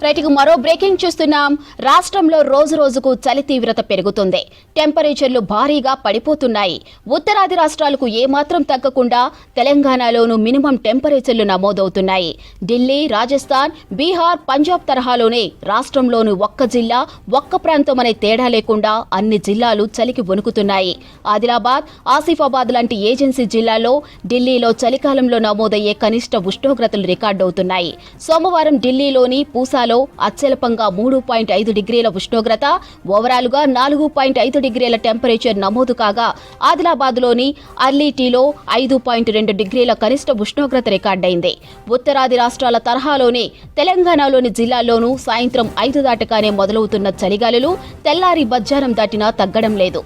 Right కు మరో breaking చూస్తున్నాం. రాష్ట్రంలో రోజు రోజుకు చలి తీవ్రత పెరుగుతుంది. టెంపరేచర్లు భారీగా పడిపోతున్నాయి. ఉత్తరాది రాష్ట్రాలకు ఏమాత్రం తగ్గకుండా తెలంగాణలోనూ మినిమం టెంపరేచర్లు నమోదవుతున్నాయి. ఢిల్లీ, రాజస్థాన్, బీహార్, పంజాబ్ తరహాలోనే రాష్ట్రంలోని ఒక్క జిల్లా, ఒక్క ప్రాంతం అనే తేడా లేకుండా అన్ని జిల్లాలు చలికి వణుకుతున్నాయి. ఆదిలాబాద్, ఆసిఫాబాద్ లాంటి ఏజెన్సీ జిల్లాల్లో ఢిల్లీలో చలికాలంలో నమోదయ్యే కనిష్ట ఉష్ణోగ్రతలు రికార్డవుతున్నాయి. సోమవారం ఢిల్లీలోని పూసాలో అత్యల్పంగా 3.5 డిగ్రీల ఉష్ణోగ్రత, ఓవరాల్గా 4.5 డిగ్రీల టెంపరేచర్ నమోదు కాగా ఆదిలాబాద్లోని అర్లీటీలో 5.2 డిగ్రీల కనిష్ట ఉష్ణోగ్రత రికార్డైంది. ఉత్తరాది రాష్ట్రాల తరహాలోనే తెలంగాణలోని జిల్లాల్లోనూ సాయంత్రం 5 దాటగానే మొదలవుతున్న చలిగాలులు తెల్లారి మధ్యాహ్నం దాటినా తగ్గడం లేదు.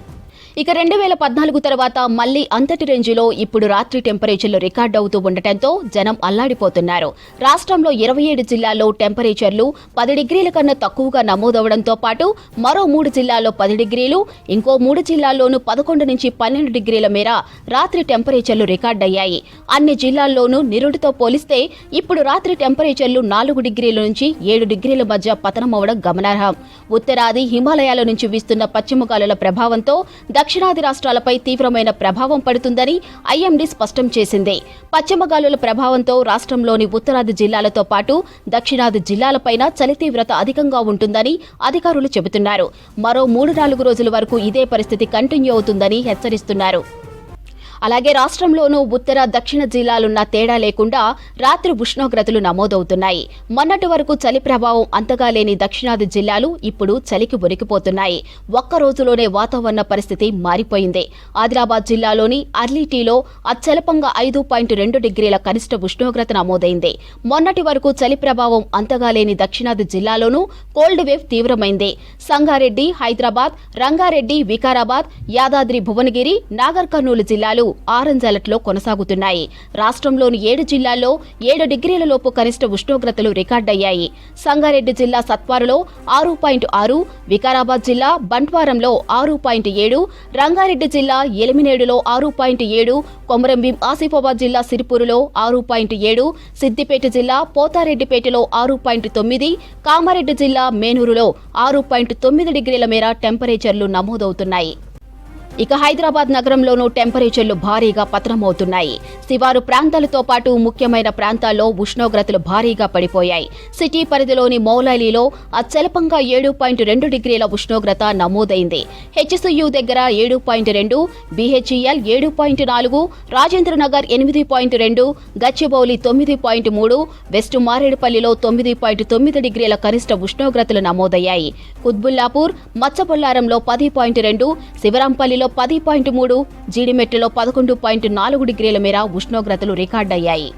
ఇక 2014 తర్వాత మళ్లీ అంతటి రేంజిలో ఇప్పుడు రాత్రి టెంపరేచర్లు రికార్డు అవుతూ ఉండటంతో జనం అల్లాడిపోతున్నారు. రాష్ట్రంలో 27 జిల్లాల్లో టెంపరేచర్లు 10 డిగ్రీల కన్నా తక్కువగా నమోదవడంతో పాటు మరో 3 జిల్లాల్లో 10 డిగ్రీలు, ఇంకో 3 జిల్లాల్లోనూ 11 నుంచి 12 డిగ్రీల మేర రాత్రి టెంపరేచర్లు రికార్డయ్యాయి. అన్ని జిల్లాల్లోనూ నిరుడితో పోలిస్తే ఇప్పుడు రాత్రి టెంపరేచర్లు 4 డిగ్రీల నుంచి 7 డిగ్రీల మధ్య పతనమవడం గమనార్హం. ఉత్తరాది, హిమాలయాల నుంచి వీస్తున్న పశ్చిమ గాలుల ప్రభావంతో దక్షిణాది రాష్ట్రాలపై తీవ్రమైన ప్రభావం పడుతుందని ఐఎండీ స్పష్టం చేసింది. పశ్చిమ గాలుల ప్రభావంతో రాష్ట్రంలోని ఉత్తరాది జిల్లాలతో పాటు దక్షిణాది జిల్లాలపైన చలి తీవ్రత అధికంగా ఉంటుందని అధికారులు చెబుతున్నారు. మరో 3-4 రోజుల వరకు ఇదే పరిస్థితి కంటిన్యూ అవుతుందని హెచ్చరిస్తున్నారు. అలాగే రాష్ట్రంలోనూ ఉత్తర, దక్షిణ జిల్లాలున్న తేడా లేకుండా రాత్రి ఉష్ణోగ్రతలు నమోదవుతున్నాయి. మొన్నటి వరకు చలి ప్రభావం అంతగా లేని దక్షిణాది జిల్లాలు ఇప్పుడు చలికి వణికిపోతున్నాయి. ఒక్క రోజులోనే వాతావరణ పరిస్థితి మారిపోయింది. ఆదిలాబాద్ జిల్లాలోని అర్లీటీలో అత్యల్పంగా 5.2 డిగ్రీల కనిష్ట ఉష్ణోగ్రత నమోదైంది. మొన్నటి వరకు చలి ప్రభావం అంతగా లేని దక్షిణాది జిల్లాలోనూ కోల్డ్ వేవ్ తీవ్రమైంది. సంగారెడ్డి, హైదరాబాద్, రంగారెడ్డి, వికారాబాద్, యాదాద్రి, భువనగిరి, నాగర్ కర్నూలు జిల్లాలు ఆరెంజ్ అలర్ట్ లో కొనసాగుతున్నాయి. రాష్ట్రంలోని 7 జిల్లాల్లో 7 డిగ్రీల లోపు కనిష్ట ఉష్ణోగ్రతలు రికార్డయ్యాయి. సంగారెడ్డి జిల్లా సత్వారులో 6.6, వికారాబాద్ జిల్లా బంట్వారంలో 6.7, రంగారెడ్డి జిల్లా ఎలిమినేడులో 6.7, కొమరంభీం ఆసిఫాబాద్ జిల్లా సిరిపూరులో 6.7, సిద్దిపేట జిల్లా పోతారెడ్డిపేటలో 6.9, కామారెడ్డి జిల్లా మేనూరులో 6.9 డిగ్రీల మేర టెంపరేచర్లు నమోదవుతున్నాయి. ఇక హైదరాబాద్ నగరంలోనూ టెంపరేచర్లు భారీగా పతనమవుతున్నాయి. శివారు ప్రాంతాలతో పాటు ముఖ్యమైన ప్రాంతాల్లో ఉష్ణోగ్రతలు భారీగా పడిపోయాయి. సిటీ పరిధిలోని మౌలాలీలో అత్యల్పంగా 7.2 డిగ్రీల ఉష్ణోగ్రత నమోదైంది. హెచ్సియు దగ్గర 7.2, బీహెచ్ఈఎల్ 7.4, రాజేంద్రనగర్ 8.2, గచ్చిబౌలి 9.3, వెస్ట్ మారేడుపల్లిలో 9.9 డిగ్రీల కనిష్ట ఉష్ణోగ్రతలు నమోదయ్యాయి. కుత్బుల్లాపూర్, మచ్చబొల్లారంలో 10.2, శివరాంపల్లిలో 10.3, జీడిమెట్లలో 11.4 డిగ్రీల మేర ఉష్ణోగ్రతలు రికార్డయ్యాయి.